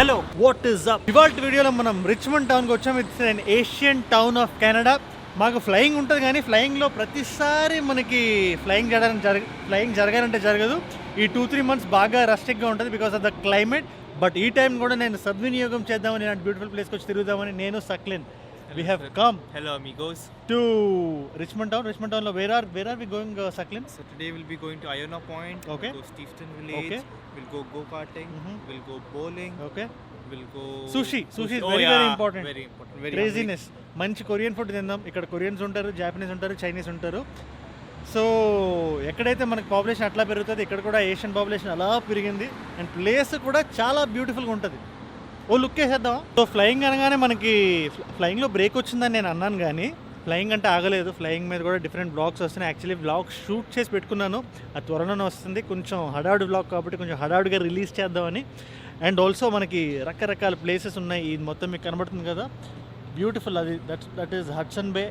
Hello what is up? ఇవాళ వీడియోలో మనం రిచ్మండ్ టౌన్కి వచ్చాము. It's an Asian town of Canada. మాకు ఫ్లయింగ్ ఉంటుంది కానీ ఫ్లయింగ్లో ప్రతిసారి మనకి ఫ్లయింగ్ జరగాలంటే జరగదు. ఈ 2-3 months బాగా రస్టిక్గా ఉంటుంది because of the climate. But ఈ టైం కూడా నేను సద్వినియోగం చేద్దామని, ఇలాంటి బ్యూటిఫుల్ ప్లేస్కి వచ్చి తిరుగుదామని నేను సక్లిన్. We have come. Hello amigos. To Richmond Town. Richmond Town. Where are we going, Saklin? So today we'll be going to Iona Point. Okay. We'll go Steveston Village. Okay. We'll go go-karting. We'll go bowling. Okay. We'll go Sushi is very important. Very important. Very Craziness. మంచి Korean food తిందాం. ఇక్కడ Koreans ఉంటారు, Japanese ఉంటారు, Chinese ఉంటారు. So ఎక్కడైతే మనకి population అట్లా పెరుగుతుంది, ఇక్కడ కూడా ఏషియన్ పాపులేషన్ అలా పెరిగింది. అండ్ ప్లేస్ కూడా చాలా బ్యూటిఫుల్గా ఉంటుంది. ఓ లుక్ వేసేద్దాం. సో ఫ్లయింగ్ అనగానే మనకి ఫ్లయింగ్లో బ్రేక్ వచ్చిందని నేను అన్నాను, కానీ ఫ్లయింగ్ అంటే ఆగలేదు. ఫ్లయింగ్ మీద కూడా డిఫరెంట్ బ్లాగ్స్ వస్తున్నాయి. యాక్చువల్లీ బ్లాగ్ షూట్ చేసి పెట్టుకున్నాను, అది త్వరలోనే వస్తుంది. కొంచెం హడావుడి బ్లాగ్ కాబట్టి కొంచెం హడావుడిగా రిలీజ్ చేద్దామని. అండ్ ఆల్సో మనకి రకరకాల ప్లేసెస్ ఉన్నాయి. ఇది మొత్తం మీకు కనబడుతుంది కదా, బ్యూటిఫుల్. అది దట్ ఈస్ హడ్సన్ బే.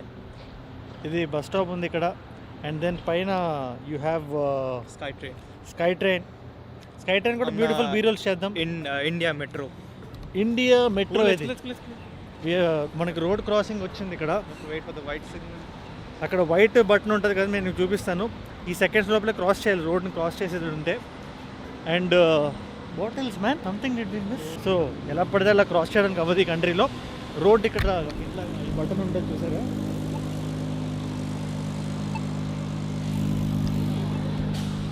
ఇది బస్ స్టాప్ ఉంది ఇక్కడ. అండ్ దెన్ పైన యూ హ్యావ్ స్కై ట్రైన్ కూడా బ్యూటిఫుల్. బీరోల్స్ చేద్దాం. ఇండియా మెట్రో ఇది మనకి రోడ్ క్రాసింగ్ వచ్చింది ఇక్కడ. Wait for the white signal. అక్కడ వైట్ బటన్ ఉంటుంది కదా, నేను చూపిస్తాను. ఈ సెకండ్స్ లోపలే క్రాస్ చేయాలి, రోడ్ని క్రాస్ చేసేది ఉంటే. And what else man, something did we miss. So ఎలా పడితే అలా క్రాస్ చేయడానికి అవ్వదు ఈ కంట్రీలో. రోడ్ ఇక్కడ ఇట్లా బటన్ ఉంటుంది చూసారా.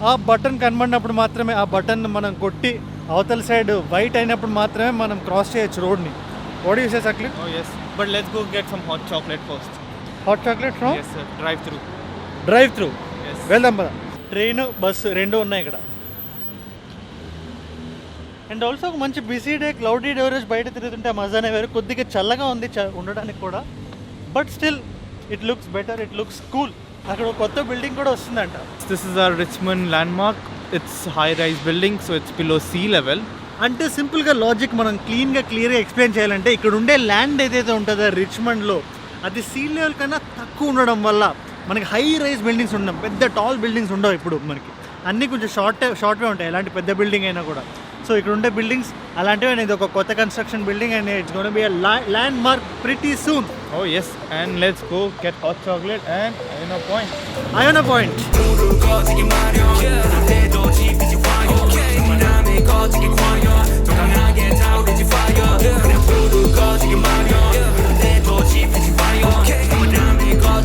ఆ బటన్ కనబడినప్పుడు మాత్రమే, ఆ బటన్ మనం కొట్టి అవతల సైడ్ వైట్ అయినప్పుడు మాత్రమే మనం క్రాస్ చేయొచ్చు రోడ్ని. What you say Saqlain? Oh yes, but let's go get some hot chocolate first. Hot chocolate from? Yes sir, drive through. Yes. వెళ్దాం పద. ట్రైన్ బస్సు రెండు ఉన్నాయి ఇక్కడ. అండ్ ఆల్సో ఒక మంచి బిజీ డే, క్లౌడీ డే రోజు బయట తిరుగుతుంటే మజానే వేరు. కొద్దిగా చల్లగా ఉంది ఉండడానికి కూడా, but still it looks better, it looks cool. అక్కడ ఒక కొత్త బిల్డింగ్ కూడా వస్తుందంట. This is our Richmond landmark. It's high-rise building, so it's below sea level. అంటే సింపుల్గా లాజిక్ మనం క్లియర్గా ఎక్స్ప్లెయిన్ చేయాలంటే, ఇక్కడ ఉండే ల్యాండ్ ఏదైతే ఉంటుందో రిచ్మండ్లో, అది సీ లెవెల్ కన్నా తక్కువ ఉండడం వల్ల మనకి హై రైజ్ బిల్డింగ్స్ ఉండడం, పెద్ద టాల్ బిల్డింగ్స్ ఉండవు. ఇప్పుడు మనకి అన్నీ కొంచెం షార్ట్వే ఉంటాయి, ఎలాంటి పెద్ద బిల్డింగ్ అయినా కూడా. సో ఇక్కడ ఉండే బిల్డింగ్స్ అలాంటివి. ఇది ఒక కొత్త construction building and it's gonna B a landmark pretty soon. Oh yes, and let's go get hot chocolate and Iona Point. Iona Point.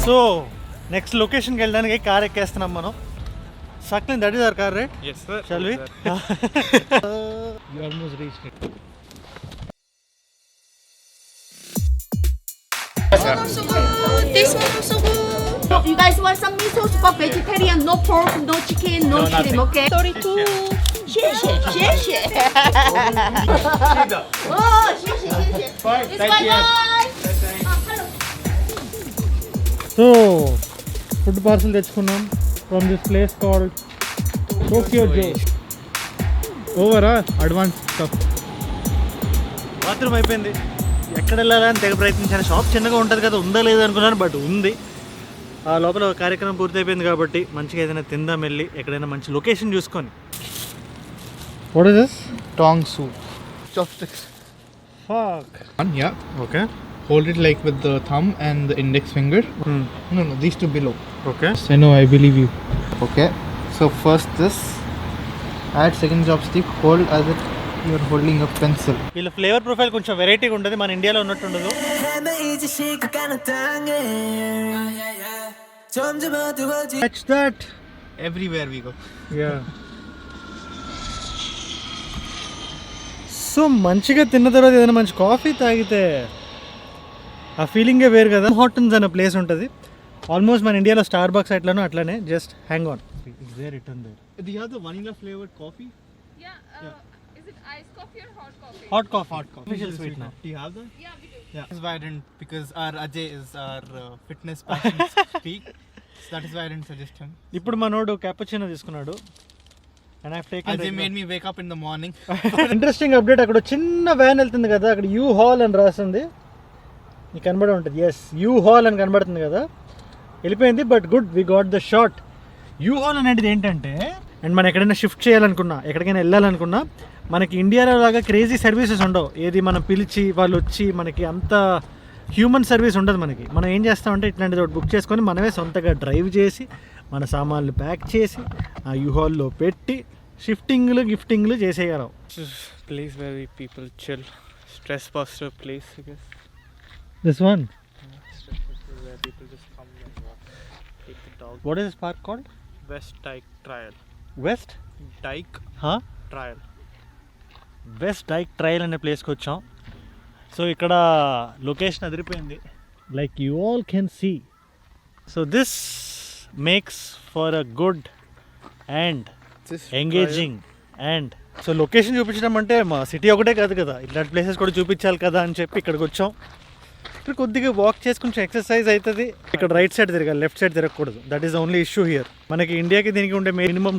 So next లొకేషన్కి వెళ్ళడానికి కార్ ఎక్కేస్తున్నాం మనం. Saklin, that is our car, right? Yes sir. Shall we? You almost reached it. This one so good. You guys want some miso soup? Vegetarian, no pork, no chicken, no shrimp, okay? 32. 谢谢. Oh, 谢谢. It's Thank you. bye. Hello. So food parcel తెచ్చుకున్నాం from this place called Tokyo Joe. Over advanced stuff. Bathroom అయిపోయింది. ఎక్కడ వెళ్ళాలని తెగ ప్రయత్నించాను. Shop చిన్నగా ఉంటుంది కదా, ఉందా లేదా అనుకున్నాను, బట్ ఉంది. ఆ లోపల కార్యక్రమం పూర్తి అయిపోయింది కాబట్టి మంచిగా ఏదైనా తిందాం వెళ్ళి, ఎక్కడైనా మంచి లొకేషన్ చూసుకొని. What is this? Tong soup. Chopsticks. Fuck. Yeah. Okay. Hold it like with the thumb and the index finger. No, these two below. Okay. I know, I believe you. Okay. So first this. Add second chopstick. Hold as if you are holding a pencil. వీళ్ళ flavour profile కొంచెం వెరైటీగా ఉంటుంది, మన ఇండియాలో ఉన్నట్టు ఉండదు. Catch that. Everywhere we go. Yeah. So మంచిగా తిన్న తర్వాత ఏదైనా మంచి కాఫీ తాగితే ఆ ఫీలింగే వేరు కదా. హాటన్స్ అనే ప్లేస్ ఉంటుంది, ఆల్మోస్ట్ మన ఇండియాలో స్టార్ బక్స్ అట్లానో అట్లానే. Just hang on. Do you have the vanilla flavored coffee? Yeah. Is it iced coffee or hot coffee? Hot coffee. Hot coffee. Official sweetener. Do you have that? Yeah, we do. Yeah. That's why I didn't, because our Ajay is our fitness passion peak. So that is why I didn't suggest him. ఇప్పుడు మనోడు cappuccino తీసుకున్నాడు. And I've taken Ajay made me wake up in the morning. Interesting update. అక్కడ చిన్న van వెళ్తుంది కదా, అక్కడ you hall అని రాస్తుంది, నీకు కనబడి ఉంటుంది. ఎస్, యూ హాల్ అని కనబడుతుంది కదా, వెళ్ళిపోయింది. But good, we got the shot. You hall అనేది ఏంటంటే అండ్ మనం ఎక్కడైనా షిఫ్ట్ చేయాలనుకున్నా, ఎక్కడికైనా వెళ్ళాలనుకున్నా, మనకి ఇండియాలో లాగా క్రేజీ సర్వీసెస్ ఉండవు. ఏది మనం పిలిచి వాళ్ళు వచ్చి మనకి అంత హ్యూమన్ సర్వీస్ ఉండదు మనకి. మనం ఏం చేస్తామంటే ఇట్లాంటిది ఒకటి బుక్ చేసుకొని మనమే సొంతగా డ్రైవ్ చేసి మన సామాన్లు ప్యాక్ చేసి ఆ యూహాల్లో పెట్టి షిఫ్టింగ్లు గిఫ్టింగ్లు చేసేయగలం. Place where people chill, stress buster place, I guess. This one, Where people just come and walk, take the dog. What is this park called? West Dyke Trail. West Dyke Trail. West dyke trail అనే ప్లేస్కి వచ్చాం. So ఇక్కడ location అదిరిపోయింది, like you all can see. So this makes for a good and engaging and so location చూపించడం అంటే మా city ఒకటే కాదు కదా, ఇట్లాంటి ప్లేసెస్ కూడా చూపించాలి కదా అని చెప్పి ఇక్కడికి వచ్చాం. ఇక్కడ కొద్దిగా వాక్ చేసి కొంచెం ఎక్సర్సైజ్ అవుతుంది. ఇక్కడ రైట్ సైడ్ తిరగాలి, లెఫ్ట్ సైడ్ తిరగకూడదు. That is only issue here. మనకి ఇండియాకి దీనికి ఉండే మినిమం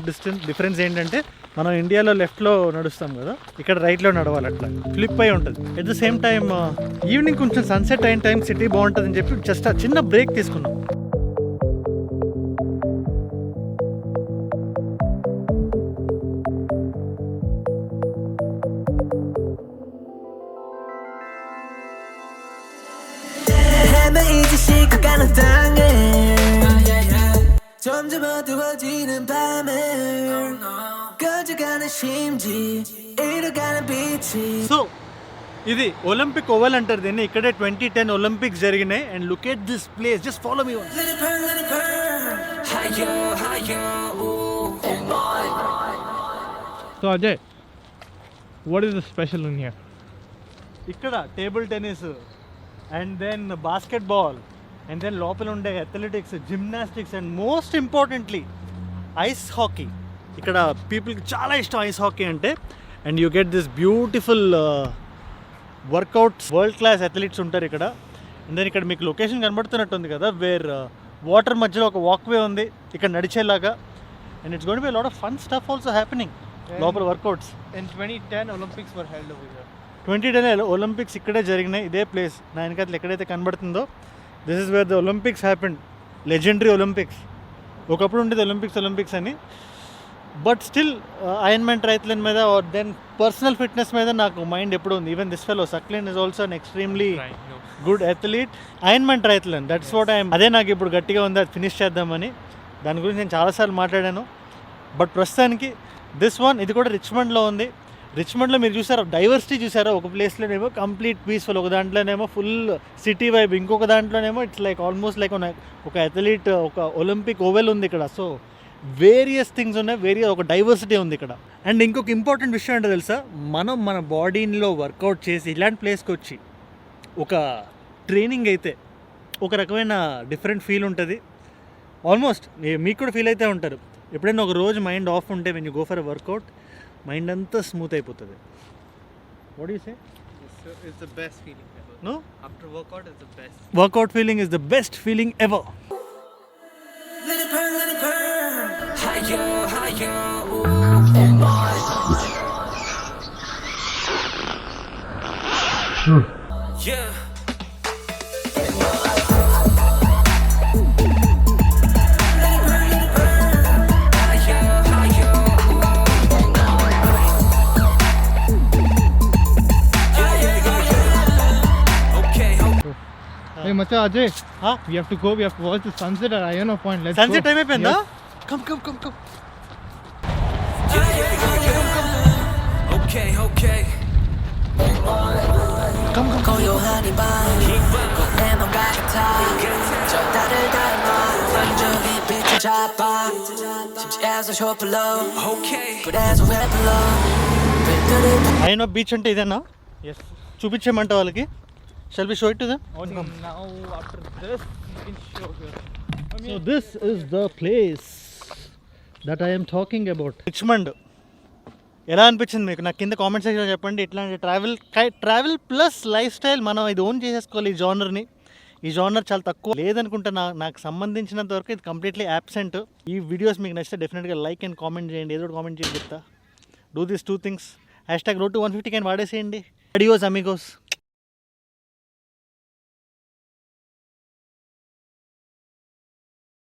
డిఫరెన్స్ ఏంటంటే మనం ఇండియాలో లెఫ్ట్లో నడుస్తాం కదా, ఇక్కడ రైట్లో నడవాలి. అట్లా ఫ్లిప్ అయి ఉంటుంది. At the same time evening కొంచెం సన్సెట్ అయిన టైం సిటీ బాగుంటుంది అని చెప్పి జస్ట్ ఆ చిన్న బ్రేక్ తీసుకున్నాం. 헤매이지 시간가는 땅에 점점 어두워지는 밤을 꺼져가는 심지 잃어가는 빛이. సో ఇది ఒలింపిక్ ఓవెల్ అంటారు దీన్ని. ఇక్కడే 2010 ఒలింపిక్స్ జరిగినాయి. And look at this place, just follow me. Let it burn higher, higher, ooh, oh my. So Ajay, what is the special in here? ఇక్కడ table tennis and then basketball and then లోపల ఉండే athletics, gymnastics and most importantly ice hockey. ఇక్కడ పీపుల్కి చాలా ఇష్టం ice hockey అంటే. And you get this beautiful workouts, world class athletes ఉంటారు ఇక్కడ. అండ్ దెన్ ఇక్కడ మీకు లొకేషన్ కనబడుతున్నట్టుంది కదా, వేర్ వాటర్ మధ్యలో ఒక వాక్వే ఉంది ఇక్కడ నడిచేలాగా. And it's going to be lot of fun stuff also happening లోపల workouts. In 2010 Olympics were held over here. 2010 Olympics ఇక్కడే జరిగినాయి, ఇదే ప్లేస్. నా వెనకాల ఎక్కడైతే కనబడుతుందో this is where the Olympics happened. Legendary Olympics. ఒకప్పుడు ఉండేది ఒలింపిక్స్ అని. బట్ స్టిల్ ఐరన్మెన్ ట్రైథ్లన్ మీద ఆర్ దెన్ పర్సనల్ ఫిట్నెస్ మీద నాకు మైండ్ ఎప్పుడు ఉంది. Even this fellow Saqlain is also an extremely good athlete. Ironmen triathlon, that's what I am. అదే నాకు ఇప్పుడు గట్టిగా ఉంది, అది ఫినిష్ చేద్దామని. దాని గురించి నేను చాలాసార్లు మాట్లాడాను. బట్ ప్రస్తుతానికి దిస్ వన్, ఇది కూడా రిచ్మండ్లో ఉంది. రిచ్మండ్లో మీరు చూసారా డైవర్సిటీ చూసారా? ఒక ప్లేస్లోనేమో కంప్లీట్ పీస్ఫుల్, ఒక దాంట్లోనేమో ఫుల్ సిటీ వైబ్, ఇంకొక దాంట్లోనేమో ఇట్స్ లైక్ ఆల్మోస్ట్ లైక్ ఒక అథ్లీట్, ఒక ఒలింపిక్ ఓవెల్ ఉంది ఇక్కడ. సో వేరియస్ థింగ్స్ ఉన్నాయి, ఒక డైవర్సిటీ ఉంది ఇక్కడ. అండ్ ఇంకొక ఇంపార్టెంట్ విషయం ఏంటో తెలుసా, మనం మన బాడీలో వర్కౌట్ చేసి ఇలాంటి ప్లేస్కి వచ్చి ఒక ట్రైనింగ్ అయితే ఒక రకమైన డిఫరెంట్ ఫీల్ ఉంటుంది. ఆల్మోస్ట్ మీకు కూడా ఫీల్ అయితే ఉంటారు. ఎప్పుడైనా ఒక రోజు మైండ్ ఆఫ్ ఉంటే when you go for a workout mind అంతా స్మూత్ అయిపోతుంది. What you say? It's the best feeling ever. No? After workout, it's the best. Workout feeling is the best feeling ever. Let it burn higher, higher, ooh, oh my. Yeah. Hey Macha Ajay, Huh? we have to go. We have to watch the sunset at Iona Point. Let's sunset go. Time అయిపోయిందా? Yes. Come Okay, okay. 고요한 이 밤, 내 맘 같아. 저 나를 닮아, 완전히 빛을 잡아. 심지에서 쇼플로, 그래서 왜 불러? ఐనో beach అంటే ఇదేనా? Yes. చూపించమంట వాళ్ళకి. Shall we show it to them? Now after this, you can show here. So this is the place that I am talking about. Richmond ఎలా అనిపించింది మీకు? నాకు కింద కామెంట్ సెక్షన్లో చెప్పండి. ఇట్లాంటి ట్రావెల్ ప్లస్ లైఫ్ స్టైల్ మనం ఇది ఓన్ చేసేసుకోవాలి. ఈ జానర్ని, ఈ జానర్ చాలా తక్కువ లేదనుకుంటా. నాకు సంబంధించినంత వరకు ఇది కంప్లీట్లీ యాబ్సెంట్. ఈ వీడియోస్ మీకు నచ్చితే డెఫినెట్గా లైక్ అండ్ కామెంట్ చేయండి. ఏదో కామెంట్ చేయండి చెప్తా. Do this 2 things. #road to 150 వాడేసేయండి. అడియోస్ అమిగోస్.